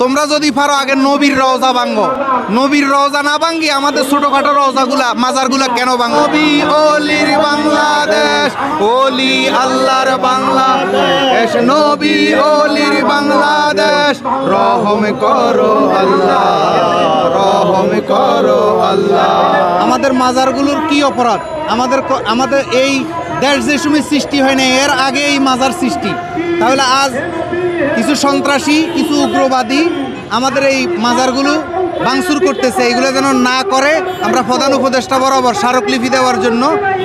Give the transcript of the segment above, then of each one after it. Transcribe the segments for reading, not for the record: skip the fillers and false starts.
তোমরা যদি পারো আগে নবীর রওজা ভাঙ্গো। নবীর রওজা না ভাঙ্গি আমাদের ছোটখাটো রওজাগুলা মাজারগুলা কেন ভাঙ্গো? নবী ওলির বাংলাদেশ, ওলি আল্লাহর বাংলাদেশ, নবী ওলির বাংলাদেশ, রহম করো আল্লাহ, রহম করো আল্লাহ। আমাদের মাজারগুলোর কি অপরাধ? আমাদের এই দেশ যে সময় সৃষ্টি হয় না, এর আগে এই মাজার সৃষ্টি। তাহলে আজ কিছু সন্ত্রাসী, কিছু উগ্রবাদী আমাদের এই মাজারগুলো ভাঙচুর করতেছে। এগুলো যেন না করে আমরা প্রধান উপদেষ্টা বরাবর স্মারকলিপি দেওয়ার জন্য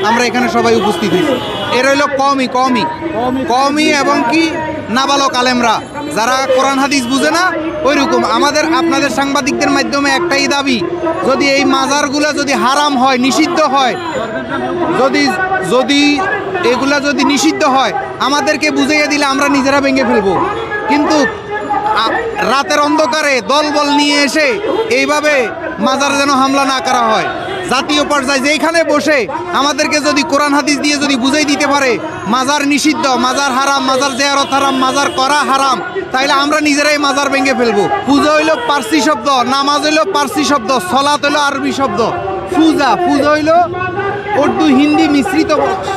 আমরা এখানে সবাই উপস্থিত হয়েছি। এর হইল কমই এবং কি নাবালক আলেমরা যারা কোরআন হাদিস বুঝে না, ওইরকম আপনাদের সাংবাদিকদের মাধ্যমে একটাই দাবি, যদি এই মাজারগুলো যদি হারাম হয়, নিষিদ্ধ হয়, যদি এগুলা যদি নিষিদ্ধ হয় আমাদেরকে বুঝিয়ে দিলে আমরা নিজেরা ভেঙে ফেলবো। কিন্তু রাতের অন্ধকারে দলবল নিয়ে এসে এইভাবে মাজার যেন হামলা না করা হয়। জাতীয় পর্যায়ে যেখানে বসে আমাদেরকে যদি কোরআন হাদিস দিয়ে যদি বুঝাই দিতে পারে মাজার নিষিদ্ধ, মাজার হারাম, মাজার জিয়ারত হারাম, মাজার করা হারাম, তাইলে আমরা নিজেরাই মাজার ভেঙে ফেলবো। পূজা হইল পার্সি শব্দ, নামাজ হইল পার্সি শব্দ, সলাত হইল আরবি শব্দ, পূজা হইল উর্দু হিন্দি মিশ্রিত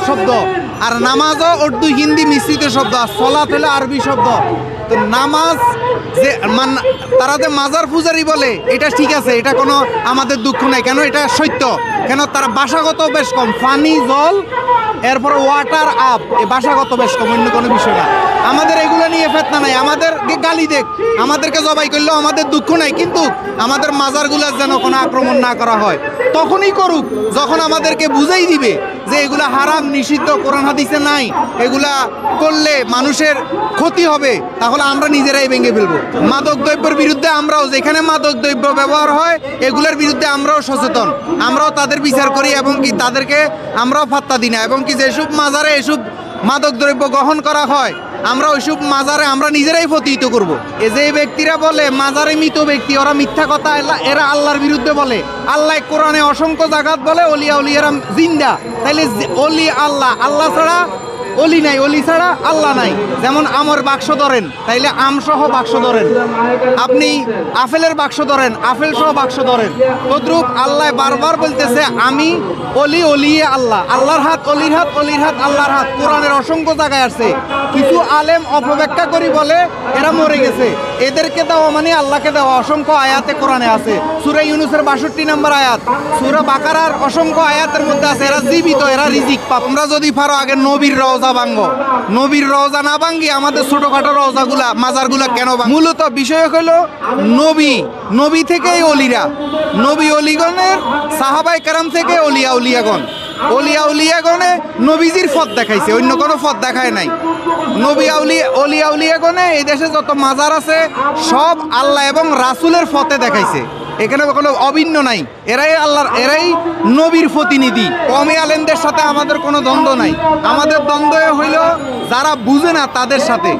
শব্দ, আর নামাজও উর্দু হিন্দি মিশ্রিত শব্দ, আর সলাত হলো আরবি শব্দ। তো নামাজ যে তারা যে মাজার পূজারি বলে এটা ঠিক আছে, এটা কোনো আমাদের দুঃখ নাই, কেন এটা সত্য। কেন তারা ভাষাগত বেশ কম, পানি জল এরপর ওয়াটার আপ, এই ভাষাগত বেশ কম, অন্য কোনো বিষয় না। আমাদের এগুলো নিয়ে ফেতনা নাই, আমাদেরকে গালি দেখ, আমাদেরকে জবাই করলেও আমাদের দুঃখ নাই, কিন্তু আমাদের মাজারগুলোর যেন কোনো আক্রমণ না করা হয়। তখনই করুক যখন আমাদেরকে বুঝাই দিবে যে এগুলা হারাম, নিষিদ্ধ, কোরআন হাদিসে নাই, এগুলা করলে মানুষের ক্ষতি হবে, তাহলে আমরা নিজেরাই ভেঙে ফেলবো। মাদক দ্রব্যের বিরুদ্ধে আমরাও, যেখানে মাদক দ্রব্য ব্যবহার হয় এগুলোর বিরুদ্ধে আমরাও সচেতন, আমরাও তাদের বিচার করি এবং কি তাদেরকে আমরাও পাত্তা দিই না। এবং কি যেসব মাজারে এসব মাদক দ্রব্য গ্রহণ করা হয় আমরা ওইসব মাজারে আমরা নিজেরাই প্রতিহিত করব। যে ব্যক্তিরা বলে মাজারে মৃত ব্যক্তি, ওরা মিথ্যা কথা, এরা আল্লাহর বিরুদ্ধে বলে। আল্লাহ কোরআনে অসংখ্য জায়গাত বলে অলিয়া উলিয়ারা জিন্দা, তাইলে অলি আল্লাহ, আল্লাহ ছাড়া অলি নাই, অলি ছাড়া আল্লাহ নাই। যেমন আমের বাক্স ধরেন, তাইলে আমসহ বাক্স ধরেন, আপনি আপেলের বাক্স ধরেন, আপেল সহ বাক্স ধরেন। তদ্রূপ আল্লাহ বারবার বলতেছে আমি অলি, অলিয়ে আল্লাহ, আল্লাহর হাত অলির হাত, অলির হাত আল্লাহর হাত। কোরআনের অসংখ্য জায়গায় আছে। কিছু আলেম অপব্যাখ্যা করি বলে এরা মরে গেছে, এদেরকে দেওয়া মানে আল্লাহকে দেওয়া। অসংখ্য আয়াতে কোরআনে আছে, সূরা ইউনূসের 62 নম্বর আয়াত, সূরা বাকারার অসংখ্য আয়াতের মধ্যে আছে এরা জীবিত, এরা রিজিক পাপ। আমরা যদি পারো আগে নবীর রওজা ভাঙ্গো। নবীর রওজা না ভাঙ্গি আমাদের ছোটখাটো রওজাগুলা মাজারগুলা কেন ভাঙ্গো? মূলত বিষয় হলো নবী থেকেই অলিরা, নবী অলিগণের সাহাবায়ে কেরাম থেকে অলিয়া উলিয়াগণে নবীজির পথ দেখাইছে, অন্য কোনো পথ দেখায় নাই। অলিয়া উলিয়াগণে এই দেশে যত মাজার আছে সব আল্লাহ এবং রাসূলের পথে দেখাইছে, এখানে কোনো অভিন্ন নাই। এরাই নবীর প্রতিনিধি। কমে আলেমদের সাথে আমাদের কোনো দ্বন্দ্ব নাই, আমাদের দ্বন্দ্ব হইল যারা বুঝে না তাদের সাথে।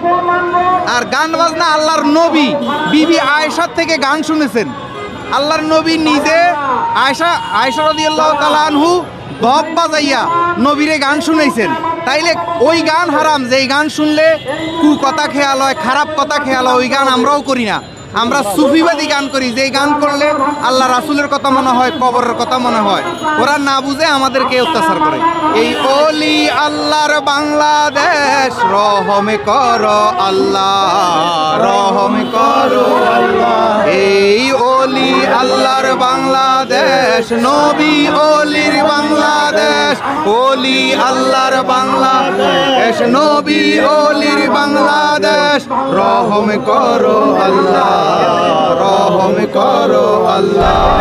আর গান বাজনা, আল্লাহর নবী বিবি আয়েশার থেকে গান শুনেছেন। আল্লাহর নবী নিজে আয়েশা রাদিয়াল্লাহু তাআলা আনহু ধপ বাজাইয়া নবীরে গান শুনাইছেন। তাইলে ওই গান হারাম, যেই গান শুনলে কথা খেয়াল হয়, খারাপ কথা খেয়াল হয়, ওই গান আমরাও করি না। আমরা সুফিবাদী গান করি, যেই গান করলে আল্লাহ রাসূলের কথা মনে হয়, কবরের কথা মনে হয়। ওরা না বুঝে আমাদেরকে অত্যাচার করে। এই অলি আল্লাহর বাংলাদেশ, রহম করো আল্লাহ, রহম করো আল্লাহ। এই অলি আল্লাহর বাংলাদেশ, নবী অলির বাংলাদেশ, অলি আল্লাহর বাংলাদেশ, নবী অলির বাংলাদেশ, রহম করো আল্লাহ, রহম করো আল্লাহ।